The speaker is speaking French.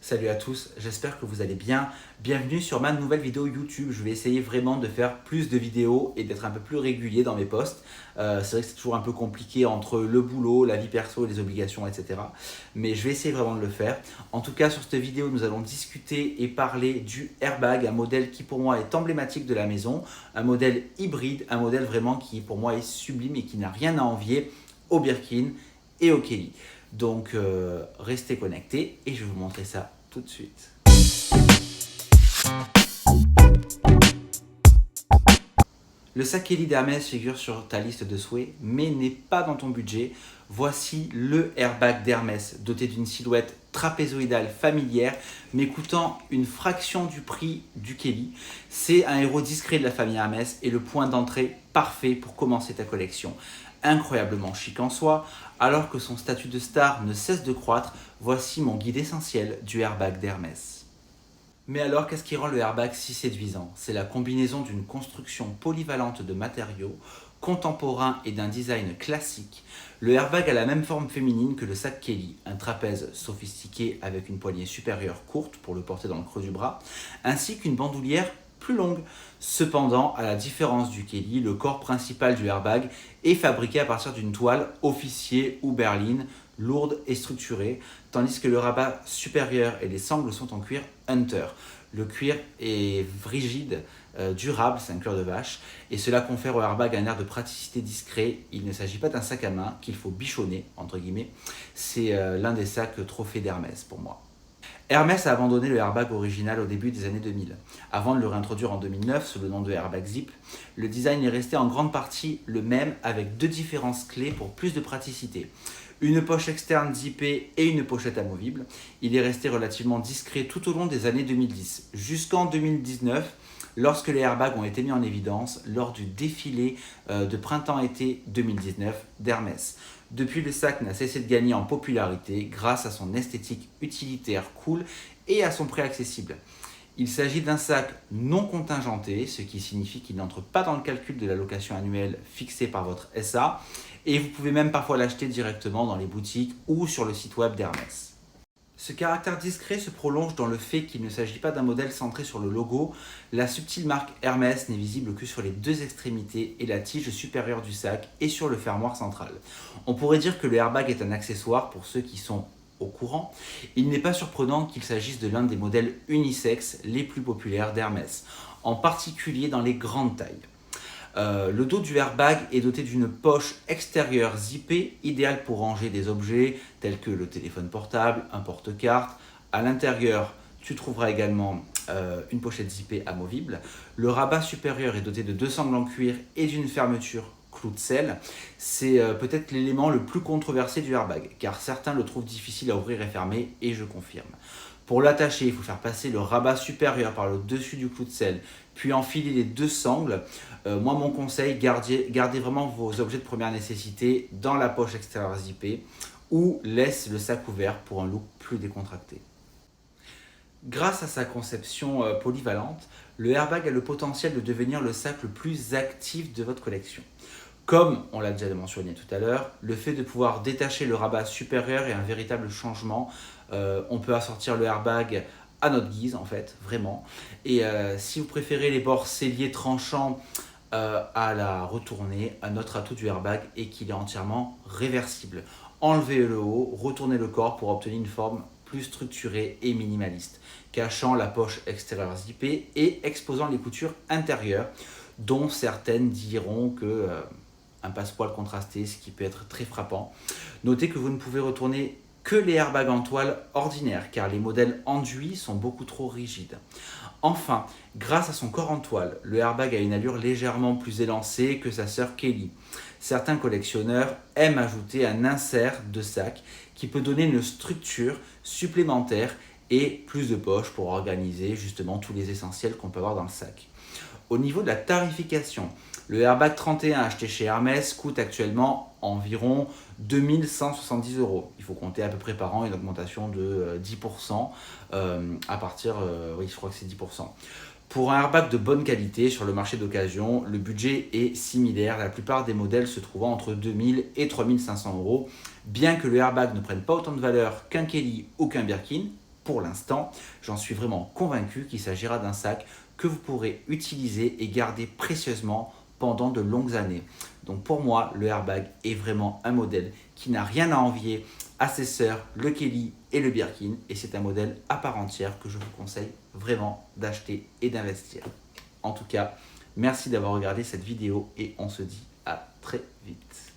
Salut à tous, j'espère que vous allez bien. Bienvenue sur ma nouvelle vidéo YouTube. Je vais essayer vraiment de faire plus de vidéos et d'être un peu plus régulier dans mes posts. C'est vrai que c'est toujours un peu compliqué entre le boulot, la vie perso, les obligations, etc. Mais je vais essayer vraiment de le faire. En tout cas, sur cette vidéo, nous allons discuter et parler du airbag, un modèle qui pour moi est emblématique de la maison, un modèle hybride, un modèle vraiment qui pour moi est sublime et qui n'a rien à envier au Birkin et au Kelly. Donc restez connectés et je vais vous montrer ça tout de suite. Le sac Kelly d'Hermès figure sur ta liste de souhaits, mais n'est pas dans ton budget. Voici le airbag d'Hermès, doté d'une silhouette trapézoïdale familière, mais coûtant une fraction du prix du Kelly. C'est un héros discret de la famille Hermès et le point d'entrée parfait pour commencer ta collection. Incroyablement chic en soi, alors que son statut de star ne cesse de croître, voici mon guide essentiel du airbag d'Hermès. Mais alors, qu'est-ce qui rend le airbag si séduisant? C'est la combinaison d'une construction polyvalente de matériaux contemporains et d'un design classique. Le airbag a la même forme féminine que le sac Kelly, un trapèze sophistiqué avec une poignée supérieure courte pour le porter dans le creux du bras, ainsi qu'une bandoulière plus longue. Cependant, à la différence du Kelly, le corps principal du airbag est fabriqué à partir d'une toile officier ou berline, lourde et structurée, tandis que le rabat supérieur et les sangles sont en cuir Hunter. Le cuir est rigide, durable, c'est un cuir de vache, et cela confère au airbag un air de praticité discret. Il ne s'agit pas d'un sac à main qu'il faut bichonner, entre guillemets. C'est l'un des sacs trophées d'Hermès pour moi. Hermès a abandonné le airbag original au début des années 2000. Avant de le réintroduire en 2009 sous le nom de Airbag Zip, le design est resté en grande partie le même avec deux différences clés pour plus de praticité. Une poche externe zippée et une pochette amovible. Il est resté relativement discret tout au long des années 2010, jusqu'en 2019, lorsque les airbags ont été mis en évidence lors du défilé de printemps-été 2019 d'Hermès. Depuis, le sac n'a cessé de gagner en popularité grâce à son esthétique utilitaire cool et à son prix accessible. Il s'agit d'un sac non contingenté, ce qui signifie qu'il n'entre pas dans le calcul de la location annuelle fixée par votre SA, et vous pouvez même parfois l'acheter directement dans les boutiques ou sur le site web d'Hermès. Ce caractère discret se prolonge dans le fait qu'il ne s'agit pas d'un modèle centré sur le logo. La subtile marque Hermès n'est visible que sur les deux extrémités et la tige supérieure du sac et sur le fermoir central. On pourrait dire que le airbag est un accessoire pour ceux qui sont au courant. Il n'est pas surprenant qu'il s'agisse de l'un des modèles unisex les plus populaires d'Hermès, en particulier dans les grandes tailles. Le dos du airbag est doté d'une poche extérieure zippée, idéale pour ranger des objets tels que le téléphone portable, un porte-carte. À l'intérieur, tu trouveras également une pochette zippée amovible. Le rabat supérieur est doté de deux sangles en cuir et d'une fermeture clou de sel. C'est peut-être l'élément le plus controversé du airbag, car certains le trouvent difficile à ouvrir et fermer, et je confirme. Pour l'attacher, il faut faire passer le rabat supérieur par le dessus du clou de sel, puis enfiler les deux sangles. Moi, mon conseil, gardez vraiment vos objets de première nécessité dans la poche extérieure zippée ou laisse le sac ouvert pour un look plus décontracté. Grâce à sa conception polyvalente, le airbag a le potentiel de devenir le sac le plus actif de votre collection. Comme on l'a déjà mentionné tout à l'heure, le fait de pouvoir détacher le rabat supérieur est un véritable changement. On peut assortir le airbag à notre guise en fait, vraiment. Et si vous préférez les bords selliers tranchants à la retourner, un autre atout du airbag est qu'il est entièrement réversible. Enlevez le haut, retournez le corps pour obtenir une forme plus structurée et minimaliste, cachant la poche extérieure zippée et exposant les coutures intérieures, dont certaines diront que un passepoil contrasté, ce qui peut être très frappant. Notez que vous ne pouvez retourner que les airbags en toile ordinaire, car les modèles enduits sont beaucoup trop rigides. Enfin, grâce à son corps en toile, le airbag a une allure légèrement plus élancée que sa sœur Kelly. Certains collectionneurs aiment ajouter un insert de sac qui peut donner une structure supplémentaire et plus de poches pour organiser justement tous les essentiels qu'on peut avoir dans le sac. Au niveau de la tarification, le airbag 31 acheté chez Hermès coûte actuellement environ 2170 euros. Il faut compter à peu près par an une augmentation de 10% à partir, oui je crois que c'est 10%. Pour un airbag de bonne qualité sur le marché d'occasion, le budget est similaire, la plupart des modèles se trouvant entre 2000 et 3500 euros. Bien que le airbag ne prenne pas autant de valeur qu'un Kelly ou qu'un Birkin, pour l'instant, j'en suis vraiment convaincu qu'il s'agira d'un sac que vous pourrez utiliser et garder précieusement pendant de longues années. Donc pour moi, le airbag est vraiment un modèle qui n'a rien à envier à ses sœurs, le Kelly et le Birkin, et c'est un modèle à part entière que je vous conseille vraiment d'acheter et d'investir. En tout cas, merci d'avoir regardé cette vidéo et on se dit à très vite.